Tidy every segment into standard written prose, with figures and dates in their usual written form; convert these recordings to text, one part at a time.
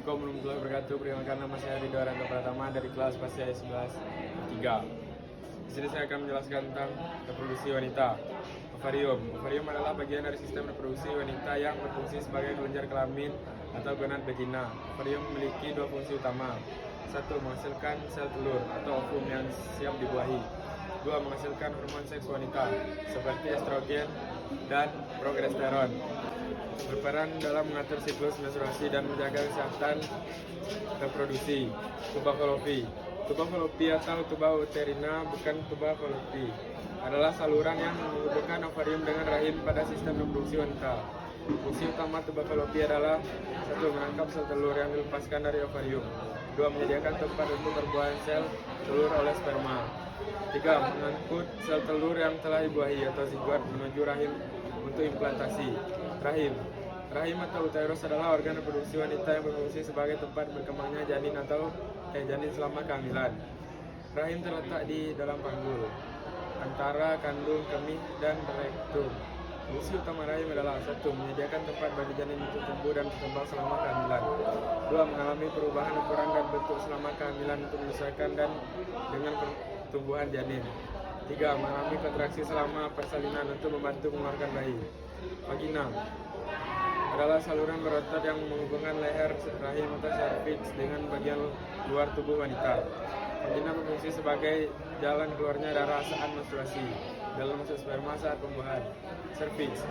Assalamualaikum warahmatullahi wabarakatuh. Perkenalkan, nama saya Ridho Ranto Pratama dari kelas Pasya 11 3. Di sini saya akan menjelaskan tentang reproduksi wanita. Ovarium. Ovarium adalah bagian dari sistem reproduksi wanita yang berfungsi sebagai kelenjar kelamin atau gonad betina. Ovarium memiliki dua fungsi utama. Satu, menghasilkan sel telur atau ovum yang siap dibuahi. Dua, menghasilkan hormon seks wanita seperti estrogen dan progesteron. Berperan dalam mengatur siklus menstruasi dan menjaga kesehatan reproduksi. Tuba Fallopi. Tuba Fallopi atau tuba uterina, bukan tuba Fallopi, adalah saluran yang menghubungkan ovarium dengan rahim pada sistem reproduksi wanita. Fungsi utama tuba Fallopi adalah: satu, menangkap sel telur yang dilepaskan dari ovarium. Dua, menyediakan tempat untuk perbuahan sel telur oleh sperma. Tiga, mengangkut sel telur yang telah dibuahi atau zigot menuju rahim untuk implantasi. Rahim atau uterus adalah organ reproduksi wanita yang berfungsi sebagai tempat berkembangnya janin atau janin selama kehamilan. Rahim terletak di dalam panggul antara kandung kemih dan rektum. Fungsi utama rahim adalah: satu, menyediakan tempat bagi janin untuk tumbuh dan berkembang selama kehamilan. Dua, mengalami perubahan ukuran dan bentuk selama kehamilan untuk menyesuaikan dan dengan pertumbuhan janin. Tiga, mengalami kontraksi selama persalinan untuk membantu mengeluarkan bayi. Vagina adalah saluran berotot yang menghubungkan leher rahim atau serviks dengan bagian luar tubuh wanita. Vagina berfungsi sebagai jalan keluarnya darah saat menstruasi, dalam masuk sperma saat pembuahan. Serviks,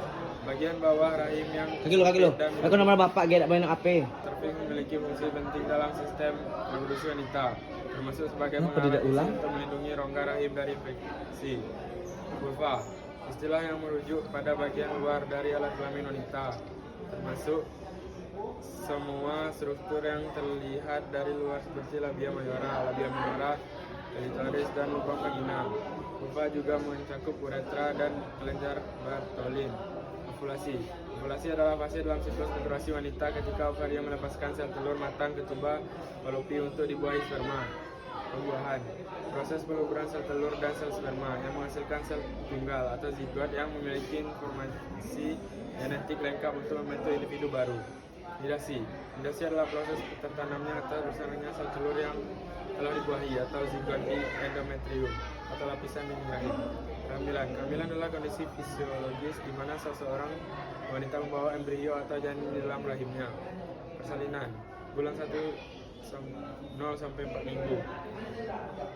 bagian bawah rahim yang kaki lo. Aku nama bapak gak banyak apa. Serviks memiliki fungsi penting dalam sistem reproduksi wanita, termasuk sebagai tidak ulang untuk melindungi rongga rahim dari infeksi. Vulva, istilah yang merujuk pada bagian luar dari alat kelamin wanita, termasuk semua struktur yang terlihat dari luar seperti labia minora, clitoris, dan lubang vagina. Vulva juga mencakup uretra dan kelenjar Bartholin. Ovulasi adalah fase dalam siklus menstruasi wanita ketika ovarium melepaskan sel telur matang ke tuba Fallopi untuk dibuahi sperma. Pembuahan, proses peluburan sel telur dan sel sperma yang menghasilkan sel tunggal atau zigot yang memiliki informasi genetik lengkap untuk membentuk individu baru. Nidasi adalah proses tertanamnya atau bersarangnya sel telur yang telah dibuahi atau zigot di endometrium atau lapisan dinding rahim. Kehamilan adalah kondisi fisiologis di mana seseorang wanita membawa embrio atau janin di dalam rahimnya. Persalinan, bulan 1 0 sampai 4 minggu.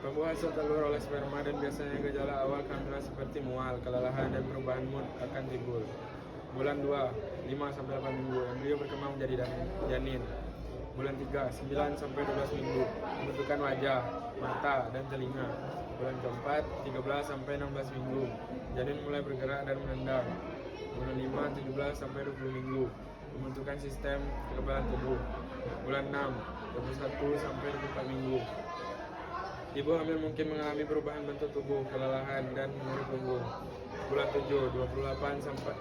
Pembuahan sel telur oleh sperma, dan biasanya gejala awal kehamilan seperti mual, kelelahan, dan perubahan mood akan timbul. Bulan 2 5 sampai 8 minggu, embrio berkembang menjadi janin. Bulan 3 9 sampai 12 minggu, pembentukan wajah, mata, dan telinga. Bulan keempat 13 sampai 16 minggu, janin mulai bergerak dan menendang. Bulan 5 17 sampai 20 minggu, pembentukan sistem kekebalan tubuh. Bulan 6 21 sampai 24 minggu, ibu hamil mungkin mengalami perubahan bentuk tubuh, kelelahan, dan nyeri punggung. Bulan 7 28 sampai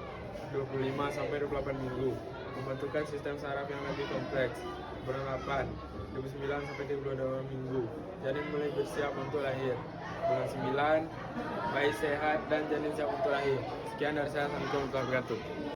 25 sampai 28 minggu, pembentukan sistem saraf yang lebih kompleks. Bulan 8 29 sampai 32 minggu, janin mulai bersiap untuk lahir. Bulan 9 bayi sehat dan janin siap untuk lahir. Sekian dari saya, assalamualaikum warahmatullahi wabarakatuh.